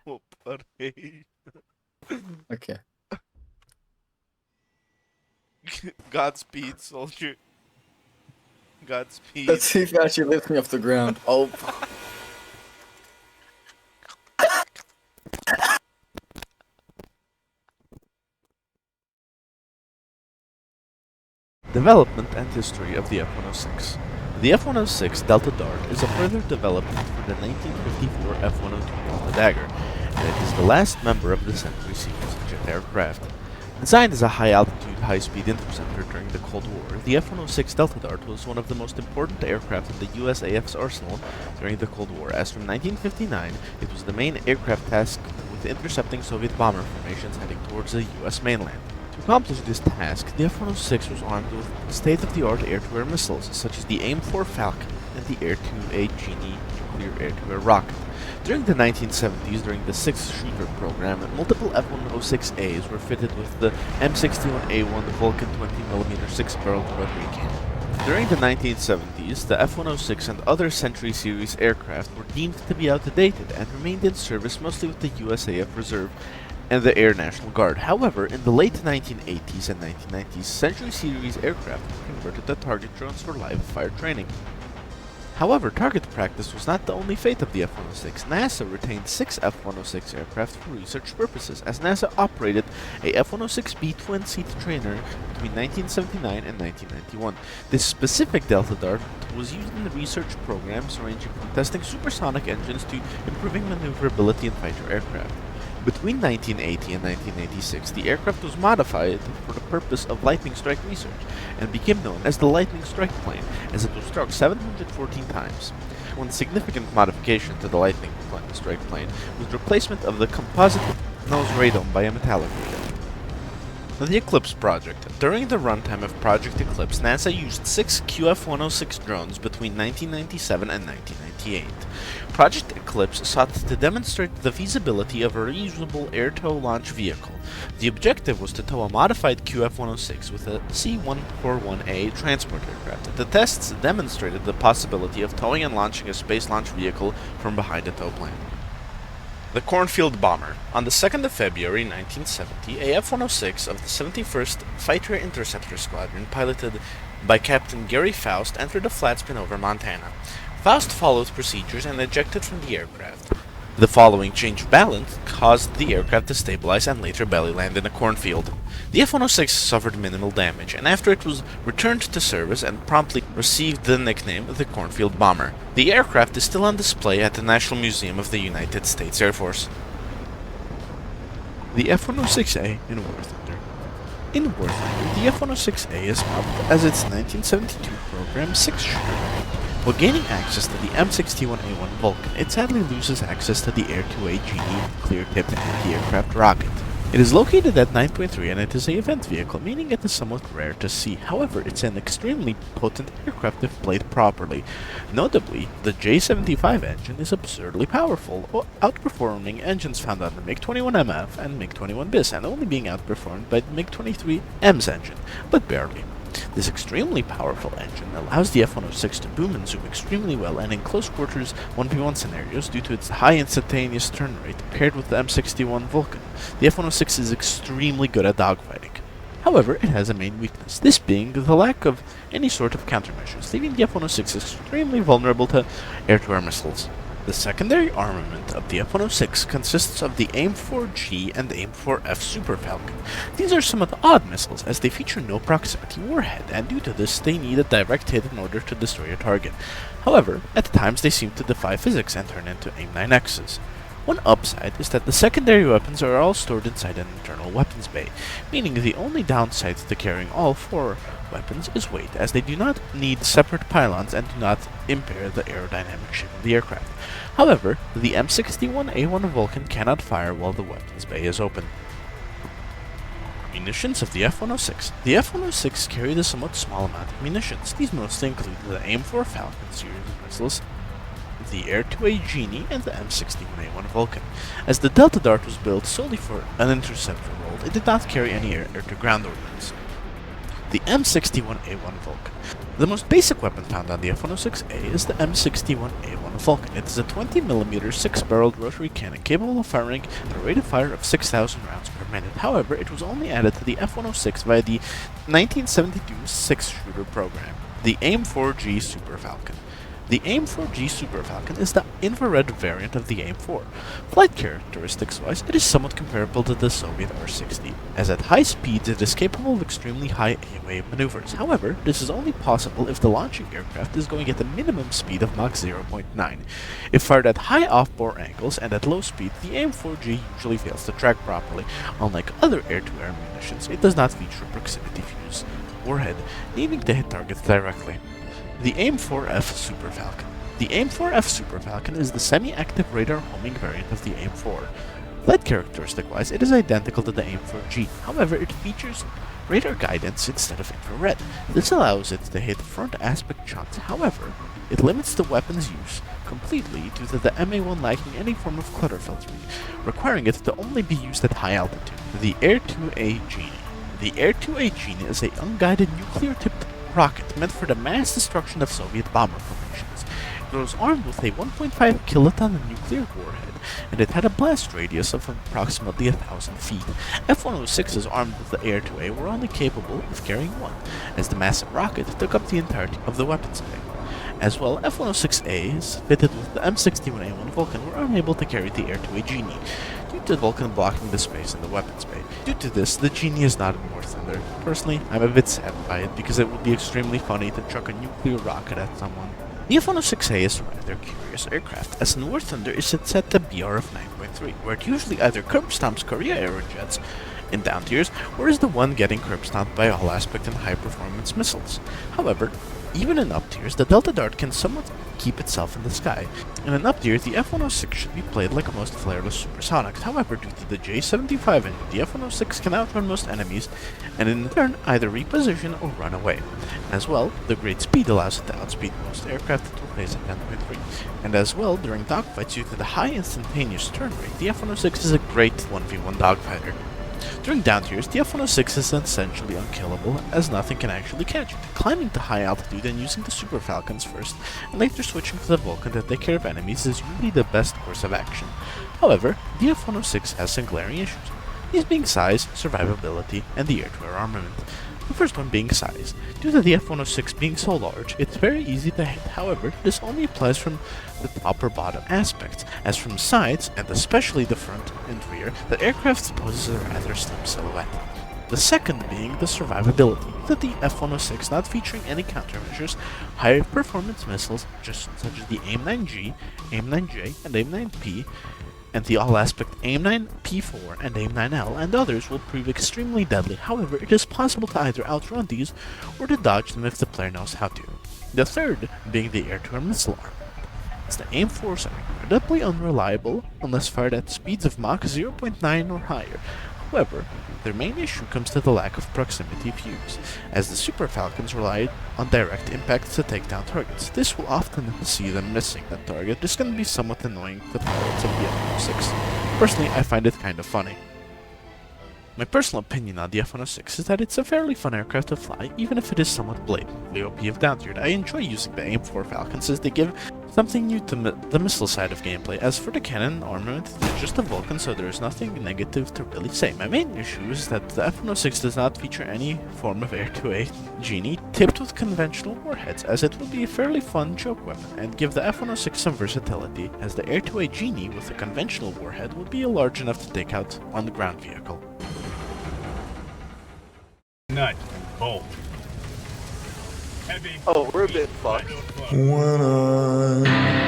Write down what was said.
Oh, buddy. Okay. Godspeed, soldier. Godspeed. Let's see if you actually lift me off the ground. Oh. Development and history of the F-106. The F-106 Delta Dart is a further development for the 1954 F-102 Delta Dagger, and it is the last member of the Century series of jet aircraft. Designed as a high-altitude, high-speed interceptor during the Cold War, the F-106 Delta Dart was one of the most important aircraft in the USAF's arsenal during the Cold War, as from 1959 it was the main aircraft tasked with intercepting Soviet bomber formations heading towards the US mainland. To accomplish this task, the F-106 was armed with state-of-the-art air-to-air missiles, such as the AIM-4 Falcon and the Air-2A Genie nuclear air-to-air rocket. During the 1970s, during the 6th Shooter program, multiple F-106As were fitted with the M61A1 Vulcan 20mm 6-barreled rotary cannon. During the 1970s, the F-106 and other Century series aircraft were deemed to be outdated and remained in service mostly with the USAF Reserve and the Air National Guard. However, in the late 1980s and 1990s, Century series aircraft were converted to target drones for live-fire training. However, target practice was not the only fate of the F-106. NASA retained 6 F-106 aircraft for research purposes, as NASA operated a F-106B twin-seat trainer between 1979 and 1991. This specific Delta Dart was used in the research programs ranging from testing supersonic engines to improving maneuverability in fighter aircraft. Between 1980 and 1986, the aircraft was modified for the purpose of lightning strike research and became known as the Lightning Strike Plane, as it was struck 714 times. One significant modification to the Lightning Strike Plane was the replacement of the composite nose radome by a metallic radome. The Eclipse project. During the runtime of Project Eclipse, NASA used 6 QF-106 drones between 1997 and 1998. Project Eclipse sought to demonstrate the feasibility of a reusable air-tow launch vehicle. The objective was to tow a modified QF-106 with a C-141A transport aircraft. The tests demonstrated the possibility of towing and launching a space launch vehicle from behind a tow plane. The Cornfield Bomber. On the 2nd of February 1970, a F-106 of the 71st Fighter Interceptor Squadron, piloted by Captain Gary Faust, entered a flat spin over Montana. Faust followed procedures and ejected from the aircraft. The following change of balance caused the aircraft to stabilize and later belly land in a cornfield. The F-106 suffered minimal damage, and after it was returned to service and promptly received the nickname the Cornfield Bomber. The aircraft is still on display at the National Museum of the United States Air Force. The F-106A in War Thunder. In War Thunder, the F-106A is modeled as its 1972 program 6 Shooter. While gaining access to the M61A1 Vulcan, it sadly loses access to the Air-2A Genie nuclear-tipped anti-aircraft rocket. It is located at 9.3 and it is an event vehicle, meaning it is somewhat rare to see. However, it's an extremely potent aircraft if played properly. Notably, the J75 engine is absurdly powerful, outperforming engines found on the MiG-21MF and MiG-21 bis, and only being outperformed by the MiG-23M's engine, but barely. This extremely powerful engine allows the F-106 to boom and zoom extremely well and in close quarters 1v1 scenarios due to its high instantaneous turn rate paired with the M61 Vulcan. The F-106 is extremely good at dogfighting. However, it has a main weakness, this being the lack of any sort of countermeasures, leaving the F-106 extremely vulnerable to air-to-air missiles. The secondary armament of the F-106 consists of the AIM-4G and AIM-4F Super Falcon. These are somewhat odd missiles, as they feature no proximity warhead, and due to this they need a direct hit in order to destroy a target. However, at times they seem to defy physics and turn into AIM-9Xs. One upside is that the secondary weapons are all stored inside an internal weapons bay, meaning the only downside to carrying all 4 weapons is weight, as they do not need separate pylons and do not impair the aerodynamic shape of the aircraft. However, the M61A1 Vulcan cannot fire while the weapons bay is open. Munitions of the F-106. The F-106 carried a somewhat small amount of munitions. These mostly include the AIM-4 Falcon series of missiles, the Air-2A Genie, and the M61A1 Vulcan. As the Delta Dart was built solely for an interceptor role, it did not carry any air-to-ground ordnance. The M61A1 Vulcan. The most basic weapon found on the F-106A is the M61A1 Vulcan. It is a 20mm 6-barreled rotary cannon capable of firing at a rate of fire of 6,000 rounds per minute. However, it was only added to the F-106 via the 1972 six-shooter program, the AIM-4G Super Falcon. The AIM-4G Super Falcon is the infrared variant of the AIM-4. Flight characteristics-wise, it is somewhat comparable to the Soviet R-60, as at high speeds it is capable of extremely high A-wave maneuvers. However, this is only possible if the launching aircraft is going at a minimum speed of Mach 0.9. If fired at high off-bore angles and at low speed, the AIM-4G usually fails to track properly. Unlike other air-to-air munitions, it does not feature a proximity fuse warhead, needing to hit targets directly. The AIM-4F Super Falcon. The AIM-4F Super Falcon is the semi-active radar homing variant of the AIM-4. Flight characteristic-wise, it is identical to the AIM-4G. However, it features radar guidance instead of infrared. This allows it to hit front aspect shots. However, it limits the weapon's use completely due to the MA-1 lacking any form of clutter filtering, requiring it to only be used at high altitude. The Air-2A Genie. The Air-2A Genie is a unguided nuclear-tipped rocket meant for the mass destruction of Soviet bomber formations. It was armed with a 1.5 kiloton nuclear warhead, and it had a blast radius of approximately 1,000 feet. F-106s armed with the Air-2A were only capable of carrying one, as the massive rocket took up the entirety of the weapons bay. As well, F-106As fitted with the M61A1 Vulcan were unable to carry the Air-2A Genie, due to the Vulcan blocking the space in the weapons bay. Due to this, the Genie is not in War Thunder. Personally, I'm a bit sad by it, because it would be extremely funny to chuck a nuclear rocket at someone. The F-106A is a rather curious aircraft, as in War Thunder is set to BR of 9.3, where it usually either curb stomps Korea Aerojets in down tiers, or is the one getting curb stomped by all aspect and high performance missiles. However, even in up tiers, the Delta Dart can somewhat keep itself in the sky. In an up tier, the F-106 should be played like most flareless supersonics. However, due to the J-75 engine, the F-106 can outrun most enemies, and in turn either reposition or run away. As well, the great speed allows it to outspeed most aircraft that will place at 10.3. And as well, during dogfights, due to the high instantaneous turn rate, the F-106 is a great 1v1 dogfighter. During down tiers, the F-106 is essentially unkillable, as nothing can actually catch it. Climbing to high altitude and using the Super Falcons first, and later switching to the Vulcan to take care of enemies is usually the best course of action. However, the F-106 has some glaring issues, these being size, survivability, and the air-to-air armament. The first one being size. Due to the F-106 being so large, it's very easy to hit. However, this only applies from the top or bottom aspects, as from sides, and especially the front and rear, the aircraft poses a rather slim silhouette. The second being the survivability. That the F-106 not featuring any countermeasures, high performance missiles such as the AIM-9G, AIM-9J, and AIM-9P, and the all-aspect AIM-9P4 and AIM-9L and others will prove extremely deadly. However, it is possible to either outrun these or to dodge them if the player knows how to. The third being the air-to-air missile armament. As the AIM-4s are incredibly unreliable unless fired at speeds of Mach 0.9 or higher. However, their main issue comes to the lack of proximity fuse, as the Super Falcons rely on direct impacts to take down targets. This will often see them missing that target. This can be somewhat annoying to pilots of the F-106. Personally, I find it kind of funny. My personal opinion on the F-106 is that it's a fairly fun aircraft to fly, even if it is somewhat blatantly OP of down-tiered. I enjoy using the AIM-4 Falcons as they give something new to the missile side of gameplay. As for the cannon armament, it's just a Vulcan, so there is nothing negative to really say. My main issue is that the F-106 does not feature any form of air-to-air Genie tipped with conventional warheads, as it would be a fairly fun joke weapon, and give the F-106 some versatility, as the air-to-air Genie with a conventional warhead would be large enough to take out on the ground vehicle. Nut. Bolt. Heavy. Oh, we're a bit fucked. When I